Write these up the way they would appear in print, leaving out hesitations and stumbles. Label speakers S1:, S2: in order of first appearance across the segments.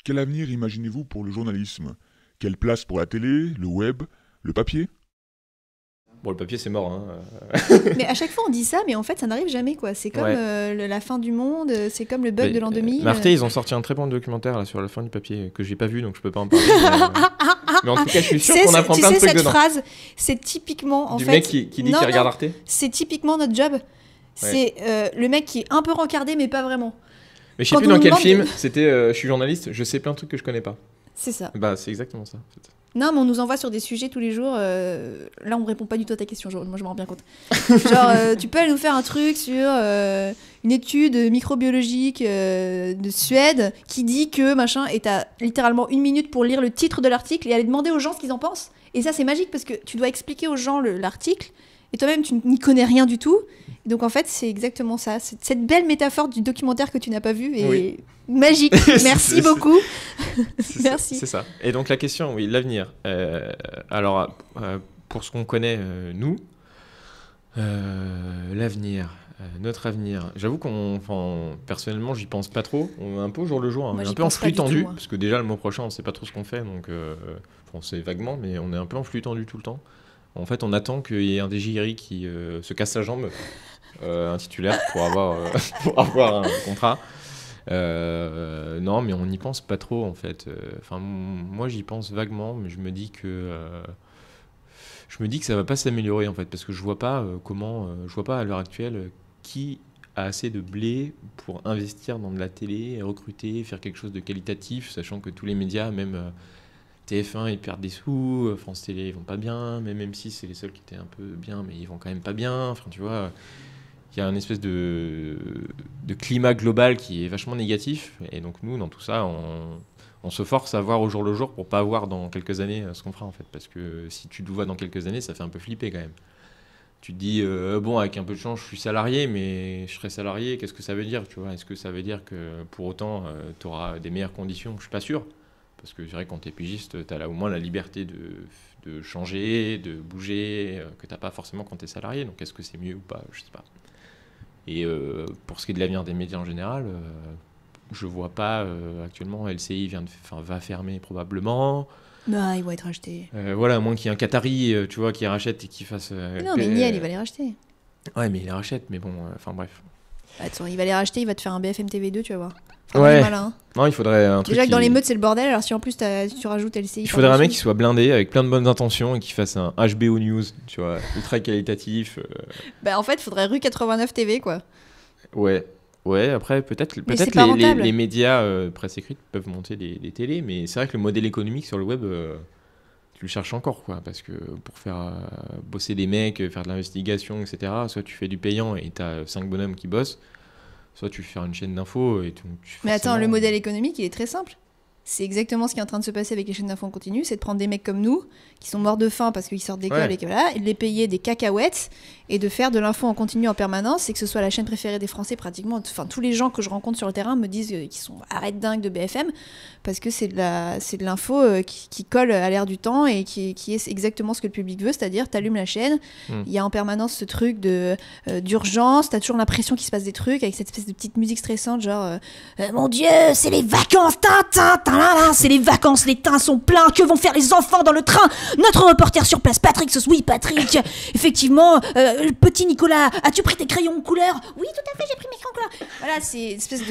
S1: Quel avenir imaginez-vous pour le journalisme? Quelle place pour la télé, le web, le papier?
S2: Bon, le papier, c'est mort. Hein.
S3: Mais à chaque fois on dit ça, mais en fait ça n'arrive jamais quoi. C'est comme
S2: Ouais.
S3: la fin du monde, c'est comme le bug
S2: Mais,
S3: de l'an 2000.
S2: Arte, ils ont sorti un très bon documentaire là, sur la fin du papier que j'ai pas vu, donc je peux pas en parler. Mais en tout cas, je suis sûr qu'on apprend plein de trucs
S3: cette
S2: dedans.
S3: phrase, c'est typiquement en
S2: Du
S3: fait.
S2: mec qui dit
S3: Non,
S2: qu'il regarde
S3: non,
S2: Arte.
S3: c'est typiquement notre job. C'est le mec qui est un peu rencardé mais pas vraiment.
S2: Mais je sais
S3: Quand
S2: plus
S3: on
S2: dans
S3: nous
S2: quel
S3: demande
S2: film,
S3: de-
S2: c'était je suis journaliste, je sais plein de trucs que je connais pas.
S3: C'est ça.
S2: Bah, c'est exactement ça. En fait.
S3: Non, mais on nous envoie sur des sujets tous les jours. Là, on répond pas du tout à ta question, moi je m'en rends bien compte. Genre, tu peux aller nous faire un truc sur une étude microbiologique de Suède qui dit que machin, et t'as littéralement 1 minute pour lire le titre de l'article et aller demander aux gens ce qu'ils en pensent. Et ça, c'est magique parce que tu dois expliquer aux gens l'article et toi-même, tu n'y connais rien du tout. Et donc, en fait, c'est exactement ça. C'est cette belle métaphore du documentaire que tu n'as pas vu et
S2: Oui.
S3: magique. Merci beaucoup. Merci.
S2: C'est ça. Et donc la question, oui, l'avenir. Alors, pour ce qu'on connaît, nous, l'avenir, notre avenir, j'avoue personnellement, j'y pense pas trop. On est un peu au jour le jour, hein.
S3: Moi,
S2: On est un
S3: j'y
S2: peu en
S3: pense pas
S2: flux
S3: du tout,
S2: tendu,
S3: moi.
S2: parce que déjà le mois prochain, on sait pas trop ce qu'on fait, donc on sait vaguement, mais on est un peu en flux tendu tout le temps. En fait, on attend qu'il y ait un DJI qui se casse la jambe, un titulaire, pour avoir un contrat. Non, mais on n'y pense pas trop en fait. Enfin, moi j'y pense vaguement, mais je me dis que ça va pas s'améliorer en fait, parce que je vois pas je vois pas à l'heure actuelle qui a assez de blé pour investir dans de la télé, recruter, faire quelque chose de qualitatif, sachant que tous les médias, même TF1, ils perdent des sous, France Télé, ils vont pas bien, même M6, c'est les seuls qui étaient un peu bien, mais ils vont quand même pas bien. Enfin, tu vois. Il y a une espèce de climat global qui est vachement négatif. Et donc nous, dans tout ça, on se force à voir au jour le jour pour pas voir dans quelques années ce qu'on fera en fait. Parce que si tu te vois dans quelques années, ça fait un peu flipper quand même. Tu te dis, bon, avec un peu de chance, je suis salarié, mais je serai salarié, qu'est-ce que ça veut dire, tu vois? Est-ce que ça veut dire que pour autant, tu auras des meilleures conditions? Je suis pas sûr. Parce que c'est vrai que quand tu es pigiste, tu as là au moins la liberté de changer, de bouger, que tu n'as pas forcément quand tu es salarié. Donc est-ce que c'est mieux ou pas? Je sais pas. Et pour ce qui est de l'avenir des médias en général, je vois pas actuellement LCI va fermer probablement.
S3: Bah, ils vont être rachetés.
S2: Voilà, à moins qu'il y ait un Qatari, tu vois, qui rachète et qui fasse.
S3: Non, mais Niel, il va les racheter.
S2: Ouais, mais il les rachète, mais bon, enfin bref.
S3: Attends, il va les racheter, il va te faire un BFM TV2, tu vas voir.
S2: Ouais.
S3: Malin, hein.
S2: Non, il faudrait un truc.
S3: Déjà que dans les meutes, c'est le bordel, alors si en plus tu rajoutes LCI.
S2: Il faudrait un mec qui soit blindé avec plein de bonnes intentions et qui fasse un HBO News, tu vois, ultra qualitatif.
S3: Bah, en fait, il faudrait rue 89 TV, quoi.
S2: Ouais. Ouais, après, peut-être
S3: c'est pas rentable.
S2: les médias presse écrite peuvent monter des télés, mais c'est vrai que le modèle économique sur le web, tu le cherches encore, quoi, parce que pour faire bosser des mecs, faire de l'investigation, etc., soit tu fais du payant et t'as 5 bonhommes qui bossent, soit tu fais faire une chaîne d'infos et
S3: Mais attends, le modèle économique, il est très simple. C'est exactement ce qui est en train de se passer avec les chaînes d'infos en continu, c'est de prendre des mecs comme nous, qui sont morts de faim parce qu'ils sortent d'école
S2: Ouais.
S3: et que voilà, et de les payer des cacahuètes et de faire de l'info en continu en permanence et que ce soit la chaîne préférée des Français pratiquement. Enfin, tous les gens que je rencontre sur le terrain me disent qu'ils sont arrête dingue de BFM parce que c'est de l'info qui colle à l'air du temps et qui est exactement ce que le public veut, c'est-à-dire t'allumes la chaîne, il y a en permanence ce truc d'urgence, t'as toujours l'impression qu'il se passe des trucs avec cette espèce de petite musique stressante genre mon Dieu, c'est les vacances, c'est les vacances, les trains sont pleins, que vont faire les enfants dans le train? Notre reporter sur place, Patrick Sauce, oui Patrick, effectivement, petit Nicolas, as-tu pris tes crayons couleur? Oui tout à fait, j'ai pris mes crayons couleur. Voilà, c'est une espèce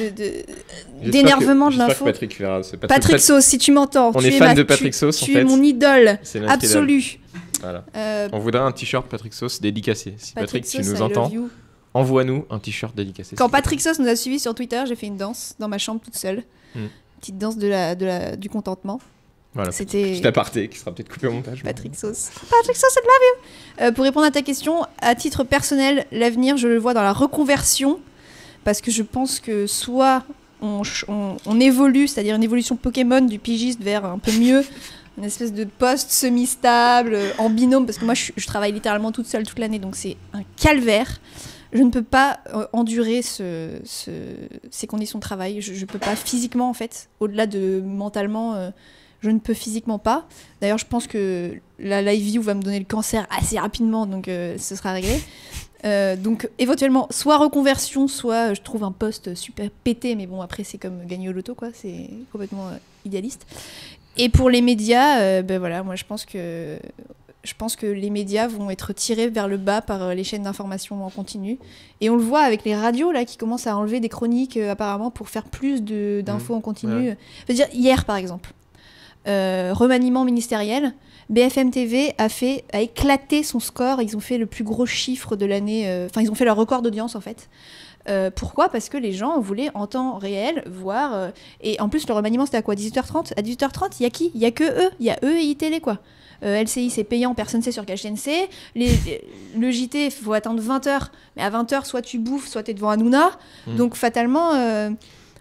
S3: d'énervement de l'info.
S2: Patrick verra, c'est parce que
S3: Patrick Sauce, si tu m'entends,
S2: On
S3: tu
S2: est
S3: es
S2: fan de Patrick Sauce, en
S3: tu es
S2: fait.
S3: mon idole
S2: C'est notre
S3: absolue.
S2: Voilà.
S3: Euh,
S2: On voudrait un t-shirt Patrick Sauce dédicacé. Si Patrick, tu
S3: Sauce,
S2: nous
S3: I
S2: entends,
S3: love you.
S2: envoie-nous un t-shirt dédicacé.
S3: Quand Patrick Sauce nous a suivis sur Twitter, j'ai fait une danse dans ma chambre toute seule. Petite danse du contentement.
S2: Voilà,
S3: C'était
S2: petit aparté qui sera peut-être coupé au montage.
S3: Patrick Sauce. Patrick Sauce, I love you. Pour répondre à ta question, à titre personnel, l'avenir, je le vois dans la reconversion. Parce que je pense que soit on évolue, c'est-à-dire une évolution Pokémon du pigiste vers un peu mieux, une espèce de poste semi-stable, en binôme, parce que moi je travaille littéralement toute seule toute l'année, donc c'est un calvaire. Je ne peux pas endurer ces conditions de travail. Je ne peux pas physiquement, en fait, au-delà de mentalement, je ne peux physiquement pas. D'ailleurs, je pense que la live view va me donner le cancer assez rapidement, donc ce sera réglé. Donc éventuellement, soit reconversion, soit je trouve un poste super pété, mais bon, après c'est comme gagner au loto, quoi, c'est complètement idéaliste. Et pour les médias, ben voilà, moi je pense que les médias vont être tirés vers le bas par les chaînes d'information en continu. Et on le voit avec les radios là, qui commencent à enlever des chroniques apparemment pour faire plus d'infos en continu.
S2: Ouais.
S3: Je veux dire, hier par exemple, remaniement ministériel, BFM TV a éclaté son score. Ils ont fait le plus gros chiffre de l'année. Enfin, ils ont fait leur record d'audience en fait. Pourquoi ? Parce que les gens voulaient en temps réel voir. Et en plus, le remaniement c'était à quoi ? 18h30 ? À 18h30, il y a qui ? Il y a que eux. Il y a eux et iTélé quoi. LCI c'est payant, personne ne sait sur quelle chaîne c'est. Le JT, il faut attendre 20h. Mais à 20h, soit tu bouffes, soit tu es devant Hanouna. Donc fatalement.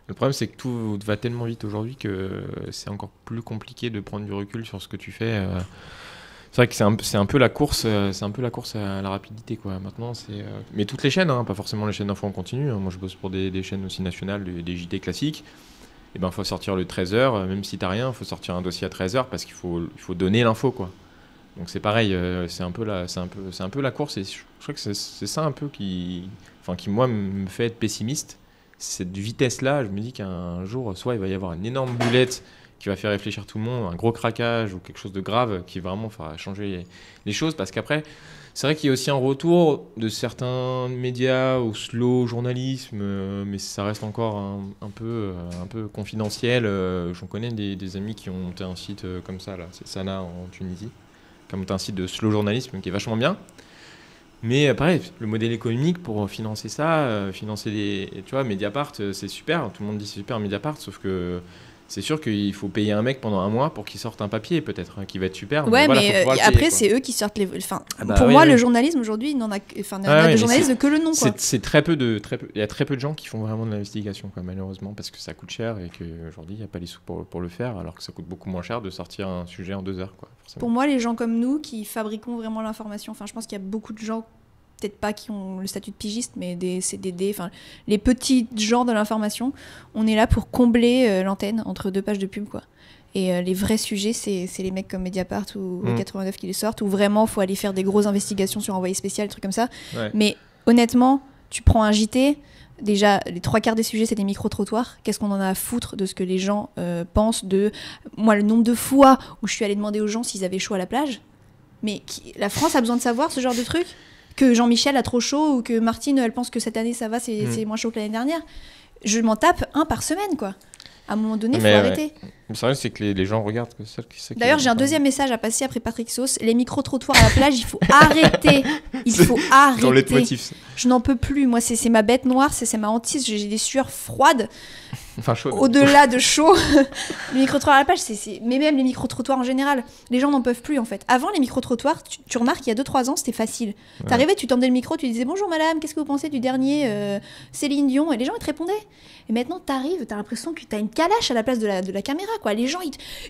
S2: Le problème, c'est que tout va tellement vite aujourd'hui que c'est encore plus compliqué de prendre du recul sur ce que tu fais. C'est vrai que c'est un peu la course, à la rapidité, quoi. Maintenant, mais toutes les chaînes, hein, pas forcément les chaînes d'infos en continu. Hein. Moi, je bosse pour des chaînes aussi nationales, des JT classiques. Et ben, faut sortir le 13h, même si t'as rien, il faut sortir un dossier à 13h parce qu'il faut donner l'info, quoi. Donc c'est pareil, c'est un peu la course. Et je crois que c'est ça un peu qui moi me fait être pessimiste. Cette vitesse-là, je me dis qu'un jour, soit il va y avoir une énorme boulette qui va faire réfléchir tout le monde, un gros craquage ou quelque chose de grave qui vraiment fera changer les choses. Parce qu'après, c'est vrai qu'il y a aussi un retour de certains médias au slow journalisme, mais ça reste encore un peu confidentiel. J'en connais des amis qui ont monté un site comme ça, là, c'est Sana en Tunisie, qui a monté un site de slow journalisme qui est vachement bien. Mais pareil, le modèle économique pour financer ça, financer tu vois, Mediapart, c'est super. Tout le monde dit c'est super Mediapart, sauf que c'est sûr qu'il faut payer un mec pendant un mois pour qu'il sorte un papier, peut-être, qui va être super.
S3: Ouais,
S2: voilà,
S3: mais après, c'est eux qui sortent les. Enfin, pour moi, le journalisme aujourd'hui, il n'en a de journalisme que le nom, quoi.
S2: C'est très peu. Il y a très peu de gens qui font vraiment de l'investigation, quoi, malheureusement, parce que ça coûte cher et qu'aujourd'hui, il n'y a pas les sous pour le faire, alors que ça coûte beaucoup moins cher de sortir un sujet en 2 heures, quoi. Forcément.
S3: Pour moi, les gens comme nous qui fabriquons vraiment l'information, enfin, je pense qu'il y a beaucoup de gens, peut-être pas qui ont le statut de pigiste, mais des CDD, enfin, les petits gens de l'information, on est là pour combler l'antenne entre 2 pages de pub, quoi. Et les vrais sujets, c'est les mecs comme Mediapart ou 89 qui les sortent, où vraiment, il faut aller faire des grosses investigations sur envoyé spécial, des trucs comme ça. Ouais. Mais honnêtement, tu prends un JT, déjà, les 3/4 des sujets, c'est des micro-trottoirs. Qu'est-ce qu'on en a à foutre de ce que les gens pensent de... Moi, le nombre de fois où je suis allée demander aux gens s'ils avaient chaud à la plage, mais la France a besoin de savoir ce genre de truc ? Que Jean-Michel a trop chaud ou que Martine, elle pense que cette année, ça va, c'est moins chaud que l'année dernière. Je m'en tape un par semaine, quoi. À un moment donné, il faut arrêter.
S2: Le sérieux, c'est que les gens regardent que ça.
S3: D'ailleurs, j'ai un deuxième message à passer après Patrick Sauce. Les micro-trottoirs à la plage, il faut arrêter. Il faut arrêter.
S2: Dans le leitmotiv.
S3: Je n'en peux plus. Moi, c'est ma bête noire, c'est ma hantise. J'ai des sueurs froides.
S2: Enfin, chaud.
S3: Au-delà de chaud. Les micro-trottoirs à la plage, mais même les micro-trottoirs en général. Les gens n'en peuvent plus, en fait. Avant, les micro-trottoirs, tu remarques, il y a 2-3 ans, c'était facile. Ouais. T'arrivais, tu tendais le micro, tu disais « Bonjour madame, qu'est-ce que vous pensez du dernier Céline Dion ?» Et les gens, ils te répondaient. Et maintenant, t'arrives, t'as l'impression que t'as une calache à la place de la caméra, quoi. Les gens,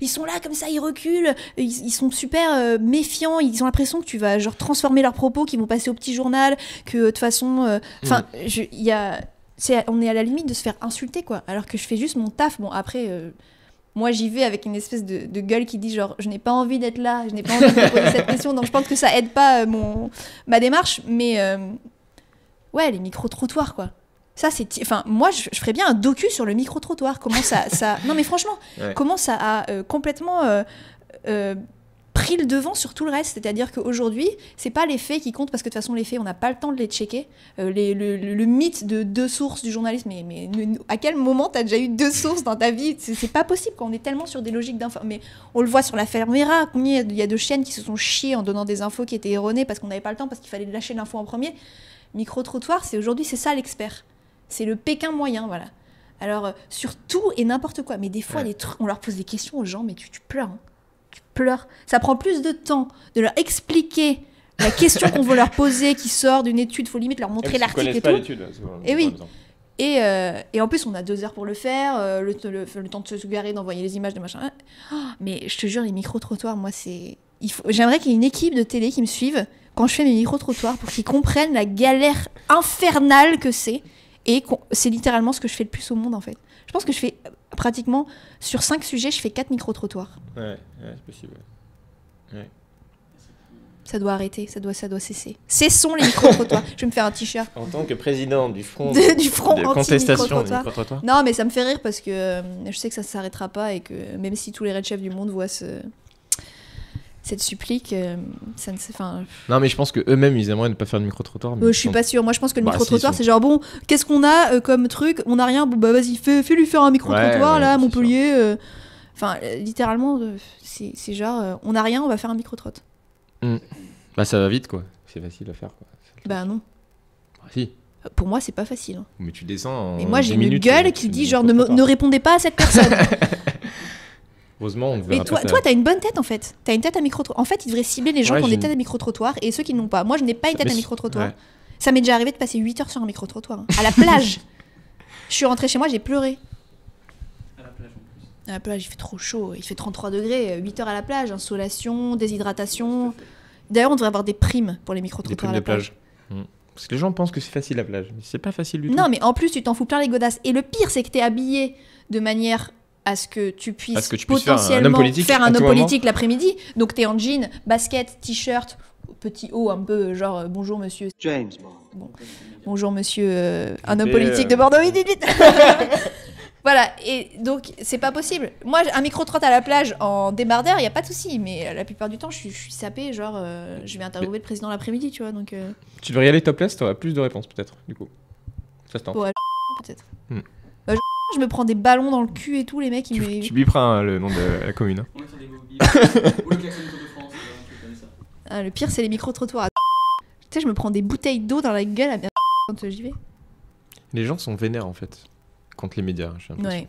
S3: ils sont là, comme ça, ils reculent. Ils sont super méfiants. Ils ont l'impression que tu vas genre transformer leurs propos, qu'ils vont passer au petit journal, que de toute façon... on est à la limite de se faire insulter, quoi, alors que je fais juste mon taf. Bon, après, moi, j'y vais avec une espèce de gueule qui dit genre, je n'ai pas envie d'être là, je n'ai pas envie de poser cette question, donc je pense que ça aide pas ma démarche, mais ouais, les micro-trottoirs, quoi. Ça, enfin, moi, je ferais bien un docu sur le micro-trottoir. Comment ça... Non, mais franchement, comment ça a complètement... pris le devant sur tout le reste, c'est-à-dire qu'aujourd'hui, c'est pas les faits qui comptent, parce que de toute façon, les faits, on n'a pas le temps de les checker. Le mythe de 2 sources du journalisme, mais à quel moment t'as déjà eu 2 sources dans ta vie ? C'est pas possible, quand on est tellement sur des logiques d'infos. Mais on le voit sur l'affaire Mera, il y a 2 chaînes qui se sont chiées en donnant des infos qui étaient erronées parce qu'on n'avait pas le temps, parce qu'il fallait lâcher l'info en premier. Micro-trottoir, aujourd'hui, c'est ça l'expert. C'est le Pékin moyen, voilà. Alors, sur tout et n'importe quoi, mais des fois, on leur pose des questions aux gens, mais tu pleures, hein. Pleure. Ça prend plus de temps de leur expliquer la question qu'on veut leur poser, qui sort d'une étude, faut limite leur montrer l'article et tout. Et oui. Et en plus, on a 2 heures pour le faire, le temps de se garer, d'envoyer les images, de machin. Oh, mais je te jure, les micro-trottoirs, moi, j'aimerais qu'il y ait une équipe de télé qui me suive quand je fais mes micro-trottoirs pour qu'ils comprennent la galère infernale que c'est. Et c'est littéralement ce que je fais le plus au monde, en fait. Je pense que je fais pratiquement, sur 5 sujets, je fais 4 micro-trottoirs.
S2: Ouais, c'est possible. Ouais.
S3: Ça doit arrêter, ça doit cesser. Cessons les micro-trottoirs. Je vais me faire un t-shirt.
S2: En tant que président du front,
S3: Du front
S2: de contestation des
S3: anti-micro-trottoirs.
S2: micro-trottoirs.
S3: Non, mais ça me fait rire parce que je sais que ça s'arrêtera pas et que même si tous les Red Chefs du monde voient cette supplique, ça ne se... Enfin,
S2: Non, mais je pense qu'eux-mêmes, ils aimeraient ne pas faire de micro-trottoir. mais
S3: je
S2: ils
S3: suis
S2: sont-
S3: pas sûre. Moi, je pense que le
S2: Bah,
S3: micro-trottoir,
S2: si,
S3: c'est genre, bon, qu'est-ce qu'on a comme truc? On a rien, bon, bah vas-y, fais-lui faire un micro-trottoir
S2: Ouais,
S3: là à
S2: c'est
S3: Montpellier. Enfin, littéralement, c'est genre, on a rien, on va faire un micro-trot.
S2: Bah, ça va vite, quoi. C'est facile à faire, quoi.
S3: Bah non.
S2: Bah, si.
S3: Pour moi, c'est pas facile. Hein.
S2: Mais tu descends en
S3: Et moi, j'ai
S2: 10
S3: une
S2: minutes,
S3: gueule
S2: tu
S3: qui
S2: fais
S3: dit
S2: du
S3: genre,
S2: micro-trottoir.
S3: ne répondez pas à cette personne.
S2: Heureusement, on ne
S3: Mais
S2: verra
S3: toi,
S2: pas ça.
S3: toi, t'as une bonne tête en fait. T'as une tête à micro-trottoir. En fait, ils devraient cibler les gens
S2: Ouais,
S3: qui ont
S2: j'ai
S3: des têtes
S2: une-
S3: à micro-trottoir et ceux qui n'ont pas. Moi, je n'ai pas une tête
S2: Mais
S3: à
S2: c'est-
S3: micro-trottoir.
S2: ouais.
S3: Ça m'est déjà arrivé de passer 8 heures sur un micro-trottoir. Hein. À la plage. Je suis rentrée chez moi, j'ai pleuré. À la plage, il fait trop chaud. Il fait 33 degrés. 8 heures à la plage. Insolation, déshydratation. D'ailleurs, on devrait avoir des primes pour les
S2: Des
S3: micro-trottoirs
S2: primes
S3: à
S2: de
S3: la plage.
S2: plage. Parce que les gens pensent que c'est facile la plage. Mais c'est pas facile du tout.
S3: Non, mais en plus, tu t'en fous plein les godasses. Et le pire, c'est que t'es habillé de manière à ce que tu puisses,
S2: À ce que tu puisses faire un homme
S3: potentiellement
S2: politique
S3: faire
S2: à
S3: un
S2: tout
S3: homme
S2: moment.
S3: politique l'après-midi. Donc t'es en jean, basket, t-shirt, petit haut un peu genre bonjour monsieur.
S4: James Bond.
S3: Bonjour monsieur, un homme
S2: Et,
S3: politique de Bordeaux, vite, vite, vite. Voilà, et donc c'est pas possible. Moi, un micro-trotte à la plage en débardeur, il y a pas de souci, mais la plupart du temps, je suis sapée, genre je vais interviewer le président l'après-midi, tu vois, donc
S2: Tu devrais y aller topless, t'auras plus de réponses peut-être, du coup. Ça se tente.
S3: Ouais. peut-être.
S2: Hmm.
S3: Bah, je me prends des ballons dans le cul et tout, les mecs, ils me...
S2: Tu biperas hein, le nom de la commune. Hein.
S5: On est sur des mobiles. Ou le klaxon du Tour de France, tu connais ça.
S3: Ah, le pire, c'est les micro-trottoirs. Tu sais, je me prends des bouteilles d'eau dans la gueule quand j'y vais.
S2: Les gens sont vénères en fait, contre les médias. J'ai l'impression.
S3: Ouais.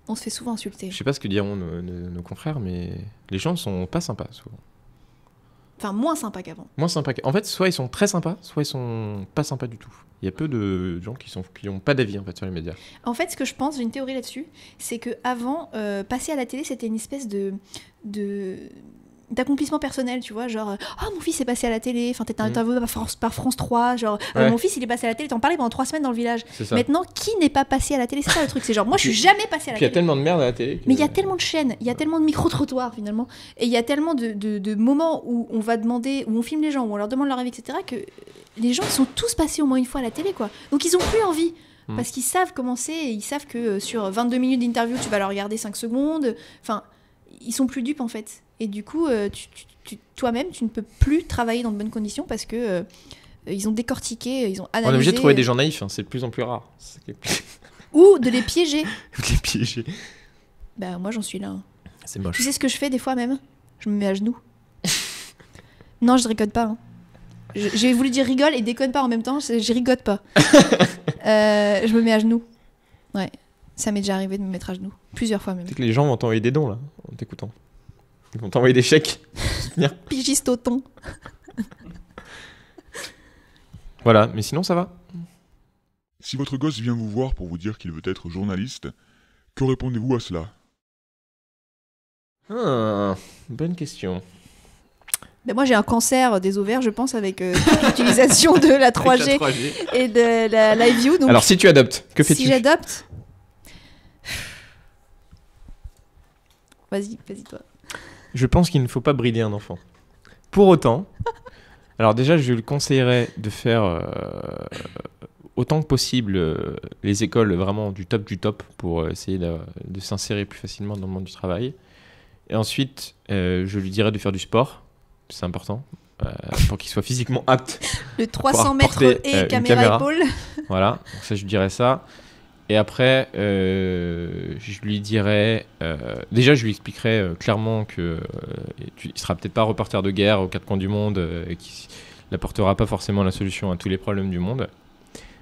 S3: On se fait souvent insulter.
S2: Je sais pas ce que diront nos confrères, mais les gens sont pas sympas souvent.
S3: Enfin, moins sympa qu'avant.
S2: Moins sympas. En fait, soit ils sont très sympas, soit ils sont pas sympas du tout. Il y a peu de gens qui ont pas d'avis en fait sur les médias.
S3: En fait, ce que je pense, j'ai une théorie là-dessus, c'est que avant, passer à la télé, c'était une espèce d'accomplissement personnel, tu vois, genre mon fils est passé à la télé, enfin t'étais interviewé par France 3, genre
S2: Ouais.
S3: mon fils il est passé à la télé, t'en parlais pendant 3 semaines dans le village.
S2: C'est ça.
S3: Maintenant, qui n'est pas passé à la télé? C'est ça le truc, c'est genre moi je suis jamais passé à la
S2: Puis il y a
S3: télé.
S2: tellement de merde à la télé. que-
S3: Mais il y a tellement de chaînes, il y a tellement de micro-trottoirs finalement, et il y a tellement de moments où on va demander, où on filme les gens, où on leur demande leur avis, etc., que les gens sont tous passés au moins une fois à la télé, quoi. Donc ils ont plus envie, parce qu'ils savent comment c'est, et ils savent que sur 22 minutes d'interview, tu vas leur regarder 5 secondes, enfin, ils sont plus dupes en fait. Et du coup, toi-même, tu ne peux plus travailler dans de bonnes conditions parce que ils ont décortiqué, ils ont
S2: On
S3: analysé.
S2: est obligé de trouver des gens naïfs, hein, c'est de plus en plus rare. C'est ça qui est plus-
S3: Ou de les piéger.
S2: les piéger.
S3: Bah moi j'en suis là. Hein.
S2: C'est
S3: Tu
S2: moche.
S3: sais ce que je fais des fois même? Je me mets à genoux. Non, je rigote pas. Hein. J'ai voulu dire rigole et déconne pas en même temps, je rigote pas. Je me mets à genoux. Ouais, ça m'est déjà arrivé de me mettre à genoux. Plusieurs fois même.
S2: Tu sais que les gens vont t'envoyer des dons là, en t'écoutant. Ils vont t'envoyer des chèques.
S3: Pigiste au thon.
S2: Voilà, mais sinon ça va.
S1: Si votre gosse vient vous voir pour vous dire qu'il veut être journaliste, que répondez-vous à cela?
S2: Bonne question.
S3: Ben moi j'ai un cancer des ovaires, je pense, avec l'utilisation de la 3G
S2: Avec la 3G.
S3: et de la live view. Donc
S2: Alors si tu adoptes, que fais-tu?
S3: si j'adopte... Vas-y toi.
S2: Je pense qu'il ne faut pas brider un enfant. Pour autant, alors déjà, je lui conseillerais de faire autant que possible les écoles vraiment du top pour essayer de s'insérer plus facilement dans le monde du travail. Et ensuite, je lui dirais de faire du sport, c'est important, pour qu'il soit physiquement apte.
S3: Le 300 mètres
S2: porter,
S3: et
S2: une
S3: caméra
S2: caméra.
S3: épaule.
S2: Voilà, donc ça je lui dirais ça. Et après, je lui dirais... déjà, je lui expliquerais clairement qu'il ne sera peut-être pas reporter de guerre aux quatre coins du monde et qu'il n'apportera pas forcément la solution à tous les problèmes du monde.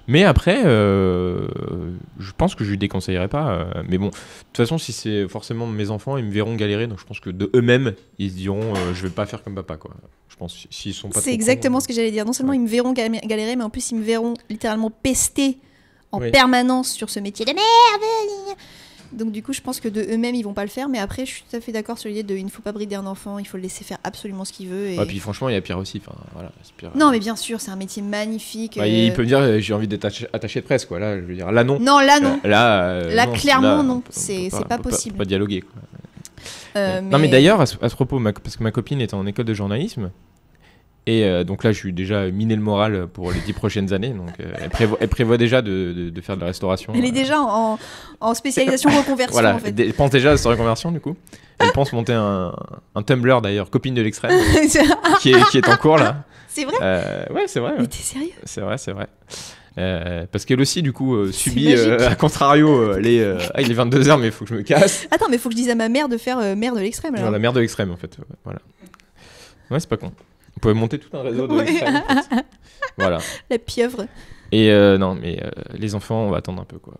S2: Mais après, je pense que je lui déconseillerais pas. Mais bon, de toute façon, si c'est forcément mes enfants, ils me verront galérer. Donc je pense que de eux-mêmes, ils se diront je vais pas faire comme papa, quoi. Je pense s'ils sont pas
S3: C'est
S2: trop
S3: exactement
S2: cons.
S3: ce que j'allais dire. Non seulement
S2: Ouais.
S3: ils me verront galérer, mais en plus ils me verront littéralement pester en
S2: Oui.
S3: permanence sur ce métier de merde. Donc du coup, je pense que de eux-mêmes, ils vont pas le faire. Mais après, je suis tout à fait d'accord sur l'idée de il ne faut pas brider un enfant, il faut le laisser faire absolument ce qu'il veut. Et...
S2: Ouais, puis franchement, il y a pire aussi. Enfin, voilà, c'est pire.
S3: Non, mais bien sûr, c'est un métier magnifique.
S2: Bah, il peut me dire j'ai envie d'être attaché de presse, quoi. Là, je veux dire, là non.
S3: Non, là non.
S2: Là, non,
S3: clairement, non.
S2: on peut
S3: C'est
S2: pas-
S3: pas
S2: on peut
S3: possible.
S2: On peut pas dialoguer. Quoi.
S3: Euh,
S2: Non, mais d'ailleurs, à ce propos, parce que ma copine est en école de journalisme, Et donc là, je suis déjà miné le moral pour les 10 prochaines années. Donc elle prévoit déjà de faire de la restauration.
S3: Elle est déjà en spécialisation reconversion
S2: Voilà,
S3: en fait.
S2: elle pense déjà à sa reconversion du coup. Elle pense monter un Tumblr d'ailleurs, copine de l'extrême, qui est en cours là.
S3: C'est vrai?
S2: Ouais, c'est vrai.
S3: Mais
S2: Ouais.
S3: t'es sérieux?
S2: C'est vrai. Parce qu'elle aussi, du coup, subit,
S3: magique.
S2: à contrario, il est 22h, mais il faut que je me casse.
S3: Attends, mais faut que je dise à ma mère de faire mère de l'extrême alors.
S2: Genre, la mère de l'extrême, en fait. Voilà. Ouais, c'est pas con. On pouvait monter tout un réseau de
S3: Ouais.
S2: l'extrême. En fait. Voilà.
S3: La pieuvre.
S2: Et non, mais les enfants, on va attendre un peu, quoi.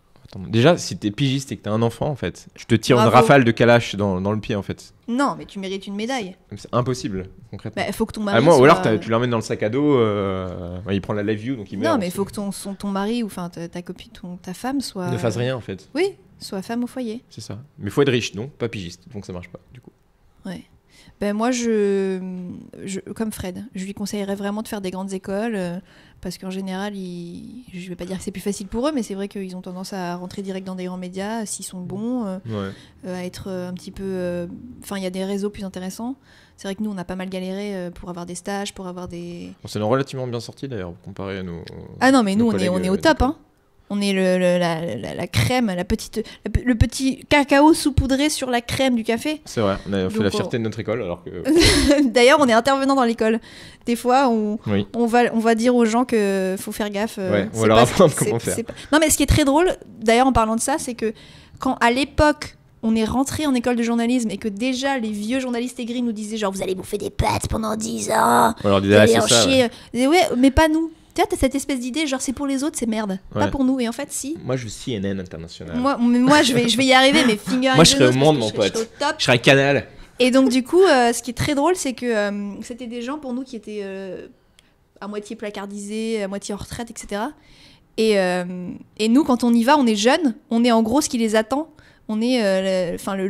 S2: Déjà, si t'es pigiste et que t'as un enfant, en fait, je te tire
S3: Bravo.
S2: une rafale de Kalash dans le pied, en fait.
S3: Non, mais tu mérites une médaille.
S2: C'est impossible, concrètement.
S3: Bah, faut que ton mari.
S2: Ou alors
S3: soit-
S2: tu l'emmènes dans le sac à dos, il prend la live view, donc il meurt.
S3: Non, mais il faut que ton mari ou enfin ta copine, ta femme soit.
S2: Ne fasse rien, en fait.
S3: Oui, soit femme au foyer.
S2: C'est ça. Mais faut être riche, non pas pigiste, donc ça marche pas, du coup.
S3: Ouais. Ben moi, comme Fred, je lui conseillerais vraiment de faire des grandes écoles parce qu'en général, je vais pas dire que c'est plus facile pour eux, mais c'est vrai qu'ils ont tendance à rentrer direct dans des grands médias s'ils sont bons,
S2: Ouais.
S3: à être un petit peu. Enfin, il y a des réseaux plus intéressants. C'est vrai que nous, on a pas mal galéré pour avoir des stages, pour avoir des.
S2: On s'en est relativement bien sorti d'ailleurs, comparé à nos.
S3: Ah non, mais nous,
S2: nos
S3: on est
S2: collègues,
S3: au top,
S2: d'école.
S3: hein. On est la crème, le petit cacao saupoudré sur la crème du café.
S2: C'est vrai, on a fait
S3: Donc,
S2: la fierté de notre école, alors que.
S3: D'ailleurs, on est intervenant dans l'école. Des fois,
S2: Oui.
S3: on va dire aux gens que faut faire gaffe.
S2: Ouais, on
S3: c'est
S2: va leur
S3: pas-
S2: apprendre
S3: c'est-
S2: comment faire.
S3: c'est pas- Non, mais ce qui est très drôle, d'ailleurs, en parlant de ça, c'est que quand à l'époque, on est rentré en école de journalisme et que déjà les vieux journalistes aigris nous disaient genre vous allez bouffer des pâtes pendant 10 ans,
S2: On leur
S3: vous
S2: disait, ah,
S3: allez
S2: c'est
S3: en
S2: ça.
S3: chier.
S2: Ouais.
S3: Ils disaient, ouais, mais pas nous. Tu vois, t'as cette espèce d'idée genre c'est pour les autres, c'est merde, pas
S2: Ouais.
S3: pour nous. Et en fait, si.
S2: Moi, je suis CNN international.
S3: Moi, je vais y arriver, mais finger
S2: Moi,
S3: in
S2: je
S3: the
S2: serai au
S3: nose,
S2: monde,
S3: parce que
S2: mon
S3: je serai
S2: pote.
S3: au top.
S2: Je serai à Canal.
S3: Et donc du coup, ce qui est très drôle, c'est que c'était des gens pour nous qui étaient à moitié placardisés, à moitié en retraite, etc. Et nous, quand on y va, on est jeunes, on est en gros ce qui les attend. On est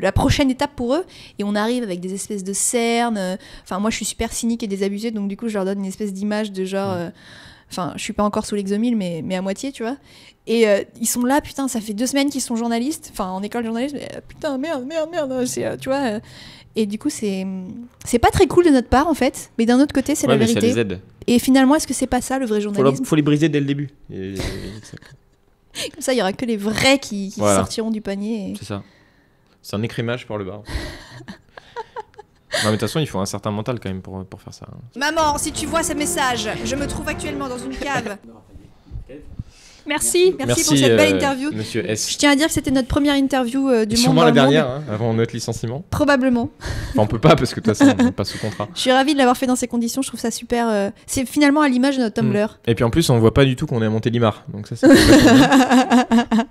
S3: la prochaine étape pour eux. Et on arrive avec des espèces de cernes. Enfin, moi, je suis super cynique et désabusée, donc du coup, je leur donne une espèce d'image de genre... Enfin, je suis pas encore sous l'exomile, mais à moitié, tu vois. Et ils sont là, putain, ça fait 2 semaines qu'ils sont journalistes, enfin en école de journalisme, putain, merde, tu vois. Et du coup, c'est pas très cool de notre part, en fait, mais d'un autre côté, c'est
S2: Ouais,
S3: la
S2: mais ça
S3: vérité.
S2: les aide.
S3: Et finalement, est-ce que c'est pas ça le vrai journalisme?
S2: Faut les briser dès le début.
S3: Comme ça, il y aura que les vrais qui
S2: Voilà.
S3: sortiront du panier.
S2: C'est ça. C'est un écrémage par le bas. Non, mais de toute façon, il faut un certain mental quand même pour faire ça.
S3: Maman, si tu vois ce message, je me trouve actuellement dans une cave. Merci pour cette belle interview.
S2: Monsieur S.
S3: Je tiens à dire que c'était notre première interview du monde
S2: Sûrement
S3: dans
S2: la
S3: le monde.
S2: dernière, hein, avant notre licenciement.
S3: Probablement.
S2: Enfin, on peut pas parce que de toute façon, on n'est pas sous contrat.
S3: Je suis ravie de l'avoir fait dans ces conditions, je trouve ça super. C'est finalement à l'image de notre Tumblr.
S2: Et puis en plus, on voit pas du tout qu'on est à Montélimar. Donc ça, c'est complètement bien.